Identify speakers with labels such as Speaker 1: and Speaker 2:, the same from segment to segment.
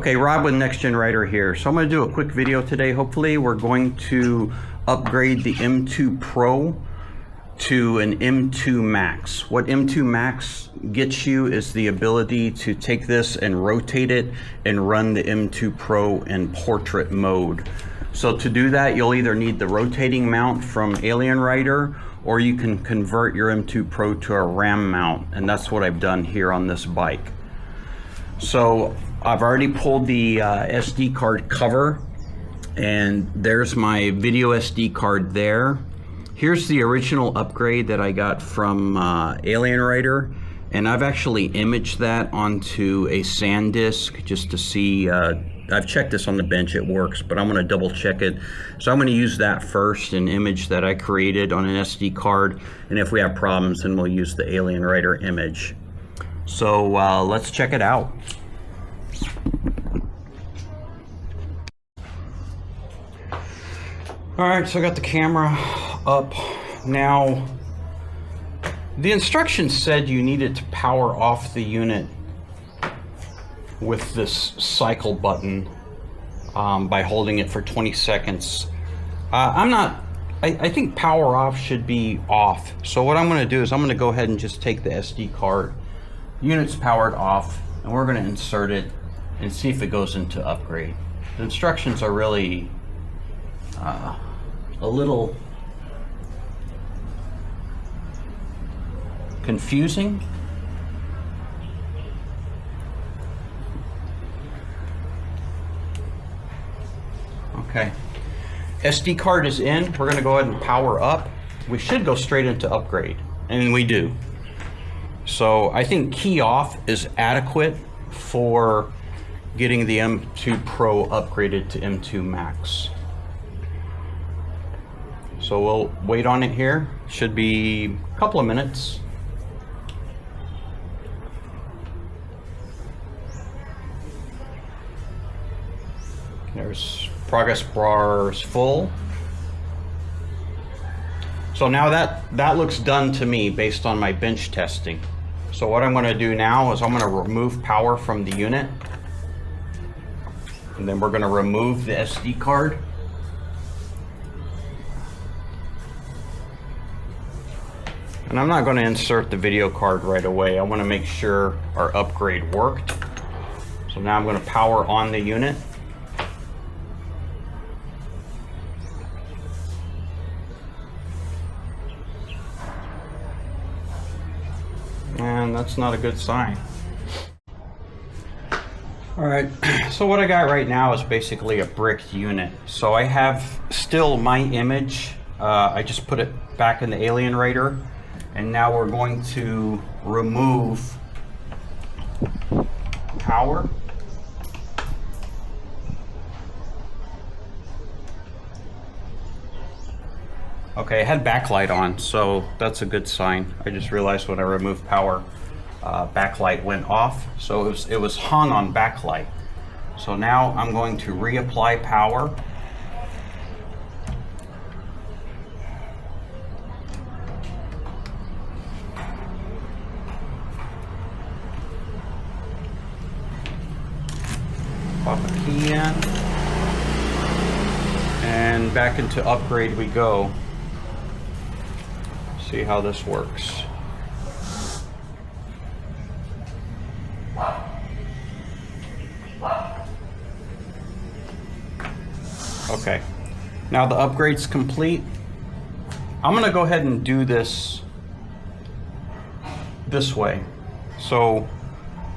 Speaker 1: Okay, Rob with Next Gen Rider here. So I'm going to do a quick video today. Hopefully we're going to upgrade the M2 Pro to an M2 Max. What M2 Max gets you is the ability to take this and rotate it and run the M2 Pro in portrait mode. So to do that, you'll either need the rotating mount from Alienrider, or you can convert your M2 Pro to a RAM mount, and that's what I've done here on this bike. So I've already pulled the SD card cover, and there's my video SD card there. Here's the original upgrade that I got from Alienrider, and I've actually imaged that onto a SanDisk just to see. I've checked this on the bench, it works, but I'm going to double check it. So I'm going to use that first, an image that I created on an SD card, and if we have problems, then we'll use the Alienrider image. So let's check it out. Alright, so I got the camera up. Now, the instructions said you needed to power off the unit with this cycle button by holding it for 20 seconds. I think power off should be off. So what I'm going to do is I'm going to go ahead and just take the SD card. Unit's powered off, and we're going to insert it and see if it goes into upgrade. The instructions are really a little confusing. Okay, SD card is in. We're going to go ahead and power up. We should go straight into upgrade, and we do. So I think key off is adequate for getting the M2 Pro upgraded to M2 Max. So we'll wait on it here. Should be a couple of minutes. There's progress bars full. So now that looks done to me based on my bench testing. So what I'm going to do now is I'm going to remove power from the unit, and then we're going to remove the SD card. And I'm not going to insert the video card right away. I want to make sure our upgrade worked. So now I'm going to power on the unit. And that's not a good sign. All right, so what I got right now is basically a bricked unit. So I have still my image. I just put it back in the Alienrider, and now we're going to remove power. Okay, I had backlight on, so that's a good sign. I just realized when I removed power, backlight went off, so it was hung on backlight. So now I'm going to reapply power. Pop a key in, and back into upgrade we go. See how this works. Okay, now the upgrade's complete. I'm gonna go ahead and do this way. So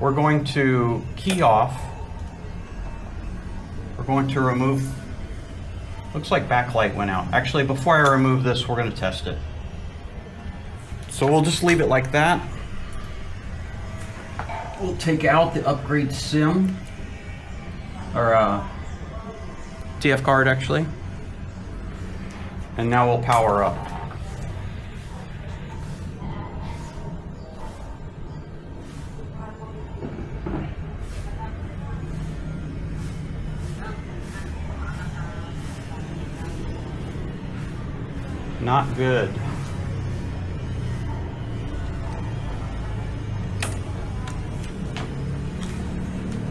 Speaker 1: we're going to key off. We're going to remove, looks like backlight went out. Actually, before I remove this, we're gonna test it. So we'll just leave it like that. We'll take out the upgrade SIM, or TF card actually. And now we'll power up. Not good.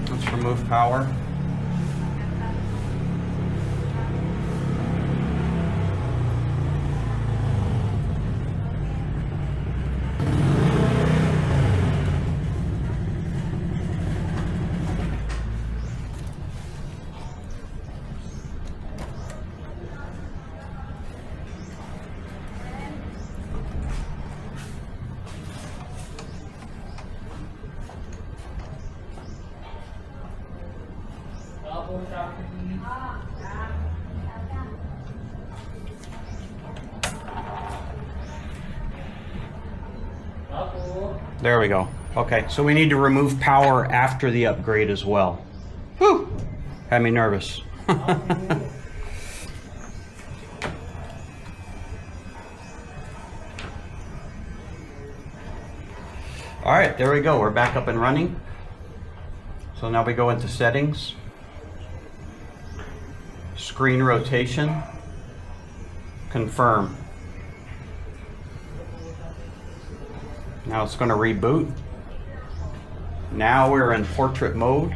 Speaker 1: Let's remove power. There we go. Okay, so we need to remove power after the upgrade as well. Whew! Had me nervous. All right, there we go. We're back up and running. So now we go into settings, screen rotation, confirm. Now it's going to reboot. Now we're in portrait mode.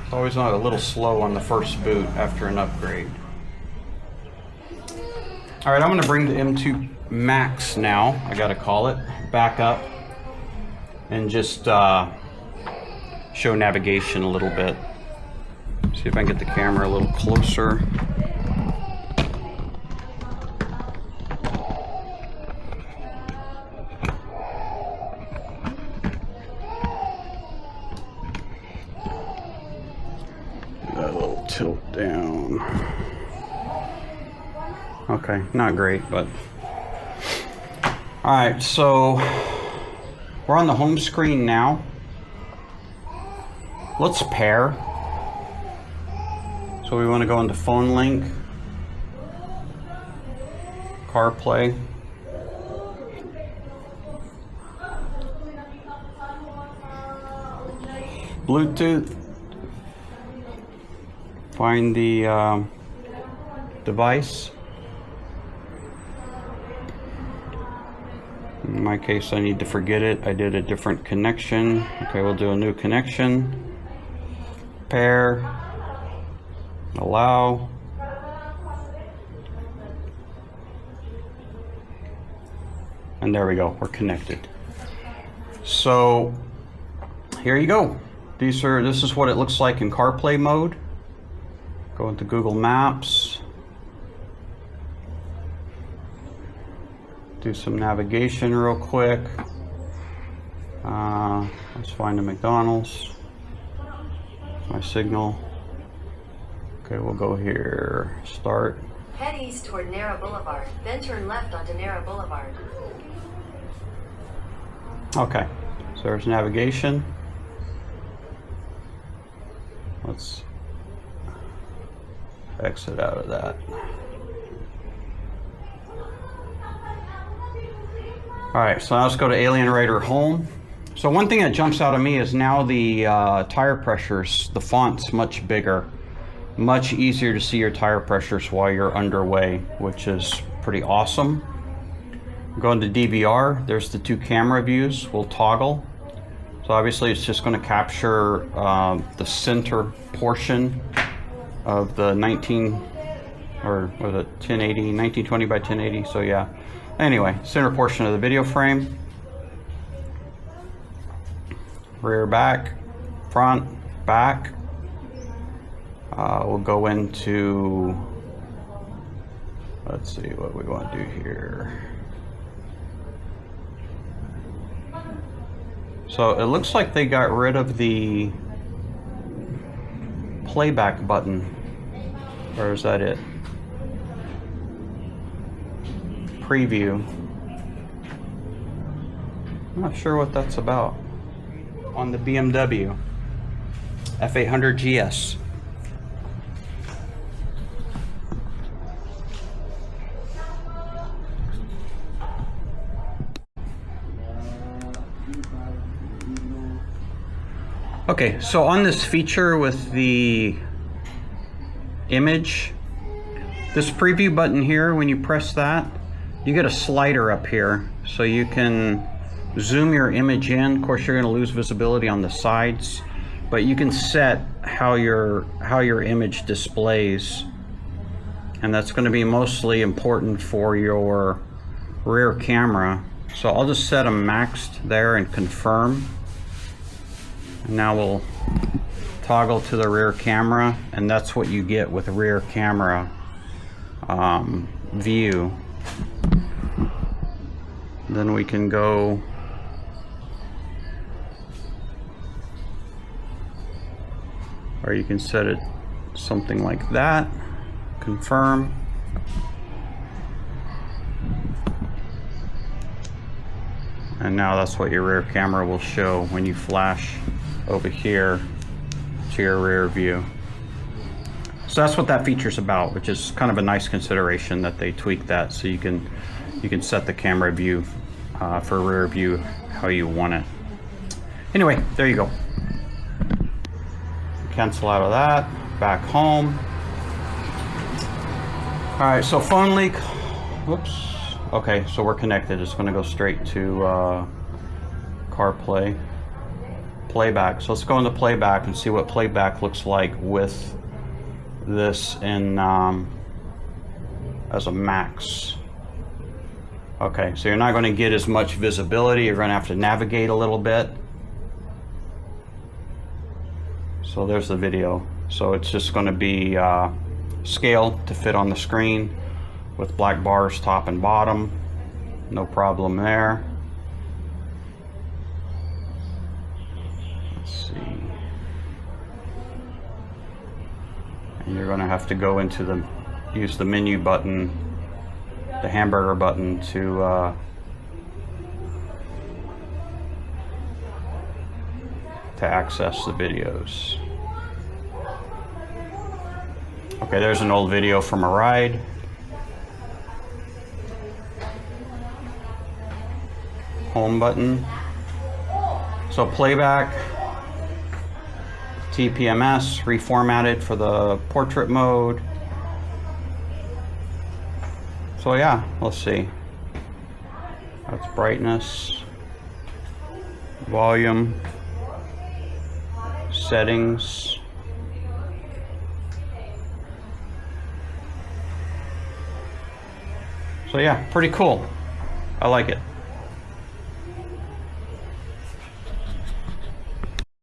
Speaker 1: It's always a little slow on the first boot after an upgrade. All right, I'm going to bring the M2 Max now, I got to call it, back up and just show navigation a little bit. See if I can get the camera a little closer. That little tilt down. Okay, not great, but all right, so we're on the home screen now. Let's pair. So we want to go into phone link, CarPlay, Bluetooth, find the device. In my case, I need to forget it. I did a different connection. Okay, we'll do a new connection. Pair. Allow. And there we go. We're connected. So here you go. This is what it looks like in CarPlay mode. Go into Google Maps. Do some navigation real quick. Let's find a McDonald's. My signal. Okay, we'll go here. Start.
Speaker 2: Head east toward Nara Boulevard, then turn left onto Nara Boulevard.
Speaker 1: Okay, so there's navigation. Let's exit out of that. All right, so now let's go to Alienrider Home. So one thing that jumps out at me is now the tire pressures, the font's much bigger. Much easier to see your tire pressures while you're underway, which is pretty awesome. Going to DVR, there's the two camera views. We'll toggle. So obviously it's just going to capture the center portion of the 1920 by 1080. So yeah. Anyway, center portion of the video frame. Rear, back, front, back. We'll go into, let's see what we want to do here. So it looks like they got rid of the playback button. Or is that it? Preview. I'm not sure what that's about. On the BMW F800GS. Okay, so on this feature with the image, this preview button here, when you press that, you get a slider up here, so you can zoom your image in. Of course, you're going to lose visibility on the sides, but you can set how your image displays, and that's going to be mostly important for your rear camera. So I'll just set them maxed there and confirm. And now we'll toggle to the rear camera, and that's what you get with rear camera view. Then we can go or you can set it something like that. Confirm. And now that's what your rear camera will show when you flash over here to your rear view. So that's what that feature's about, which is kind of a nice consideration that they tweak that so you can set the camera view for rear view how you want it. Anyway, there you go. Cancel out of that. Back home. All right, so phone leak. Whoops. Okay, so we're connected. It's going to go straight to CarPlay. Playback. So let's go into playback and see what playback looks like with this in as a max. Okay, so you're not going to get as much visibility. You're going to have to navigate a little bit. So there's the video. So it's just going to be scaled to fit on the screen with black bars top and bottom. No problem there. Let's see. And you're going to have to go into use the menu button, the hamburger button to access the videos. Okay, there's an old video from a ride. Home button. So playback, TPMS, reformatted for the portrait mode. So yeah, let's see. That's brightness, volume, settings. So yeah, pretty cool. I like it.